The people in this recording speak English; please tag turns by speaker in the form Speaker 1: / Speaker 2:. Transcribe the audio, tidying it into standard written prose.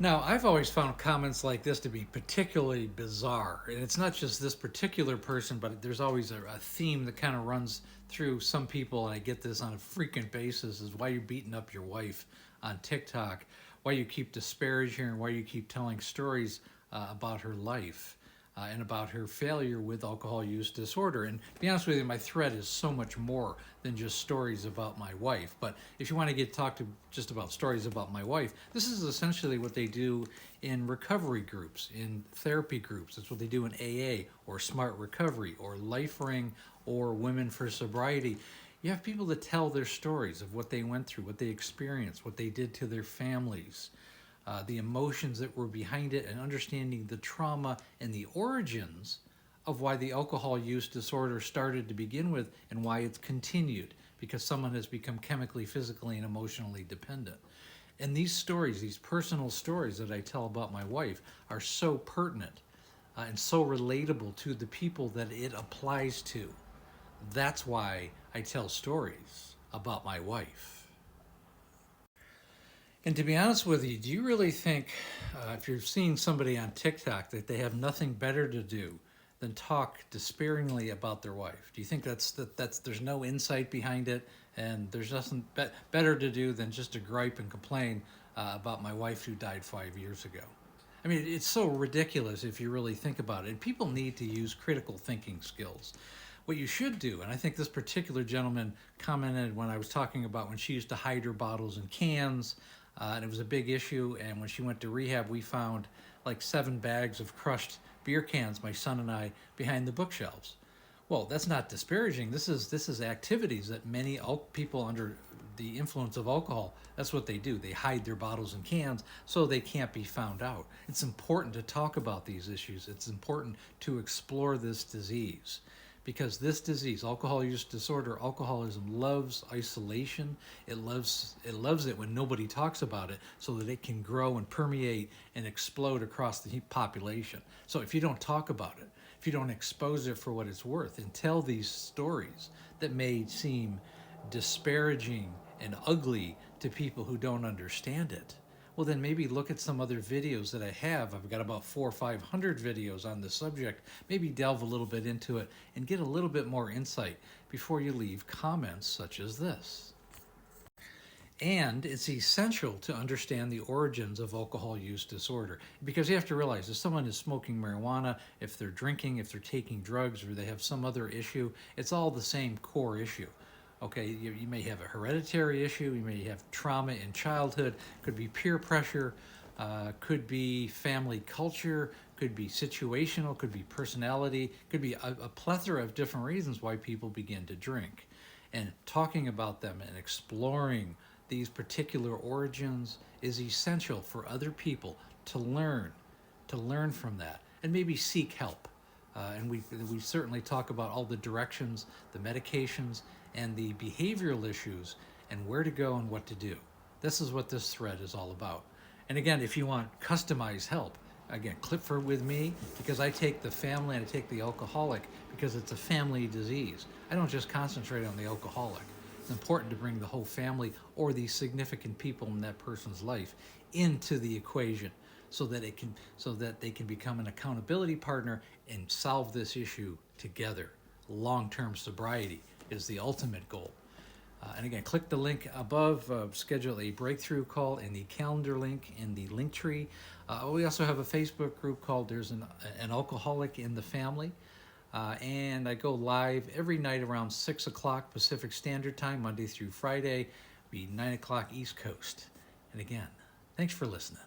Speaker 1: Now, I've always found comments like this to be particularly bizarre. And it's not just this particular person, but there's always a theme that kind of runs through some people, and I get this on a frequent basis, is why you're beating up your wife on TikTok, why you keep disparaging her, and why you keep telling stories about her life. And about her failure with alcohol use disorder. And to be honest with you, my thread is so much more than just stories about my wife. But if you want to get talked to just about stories about my wife, this is essentially what they do in recovery groups, in therapy groups. It's what they do in AA or Smart Recovery or Life Ring or Women for Sobriety. You have people that tell their stories of what they went through, what they experienced, what they did to their families, the emotions that were behind it, and understanding the trauma and the origins of why the alcohol use disorder started to begin with and why it's continued, because someone has become chemically, physically, and emotionally dependent. And these stories, these personal stories that I tell about my wife, are so pertinent and so relatable to the people that it applies to. That's why I tell stories about my wife. And to be honest with you, do you really think, if you're seeing somebody on TikTok, that they have nothing better to do than talk despairingly about their wife? Do you think that's there's no insight behind it, and there's nothing better to do than just to gripe and complain about my wife who died 5 years ago? I mean, it's so ridiculous if you really think about it. And people need to use critical thinking skills. What you should do, and I think this particular gentleman commented when I was talking about when she used to hide her bottles in cans, and it was a big issue. And when she went to rehab, we found like 7 bags of crushed beer cans, my son and I, behind the bookshelves. Well, that's not disparaging. This is activities that many people under the influence of alcohol, that's what they do. They hide their bottles and cans so they can't be found out. It's important to talk about these issues. It's important to explore this disease, because this disease, alcohol use disorder, alcoholism, loves isolation. It loves it when nobody talks about it, so that it can grow and permeate and explode across the population. So if you don't talk about it, if you don't expose it for what it's worth and tell these stories that may seem disparaging and ugly to people who don't understand it, well, then maybe look at some other videos that I have. I've got about 400 or 500 videos on the subject. Maybe delve a little bit into it and get a little bit more insight before you leave comments such as this. And it's essential to understand the origins of alcohol use disorder, because you have to realize if someone is smoking marijuana, if they're drinking, if they're taking drugs, or they have some other issue, it's all the same core issue. Okay, you may have a hereditary issue, you may have trauma in childhood, could be peer pressure, could be family culture, could be situational, could be personality, could be a plethora of different reasons why people begin to drink. And talking about them and exploring these particular origins is essential for other people to learn from that, and maybe seek help. And we certainly talk about all the directions, the medications, and the behavioral issues, and where to go and what to do. This is what this thread is all about. And again, if you want customized help, again, click for with me, because I take the family and I take the alcoholic, because it's a family disease. I don't just concentrate on the alcoholic. It's important to bring the whole family or the significant people in that person's life into the equation, so that they can become an accountability partner and solve this issue together. Long-term sobriety is the ultimate goal. And again, click the link above, schedule a breakthrough call in the calendar link in the link tree. We also have a Facebook group called There's an Alcoholic in the Family. And I go live every night around 6 o'clock Pacific Standard Time, Monday through Friday, be 9 o'clock East Coast. And again, thanks for listening.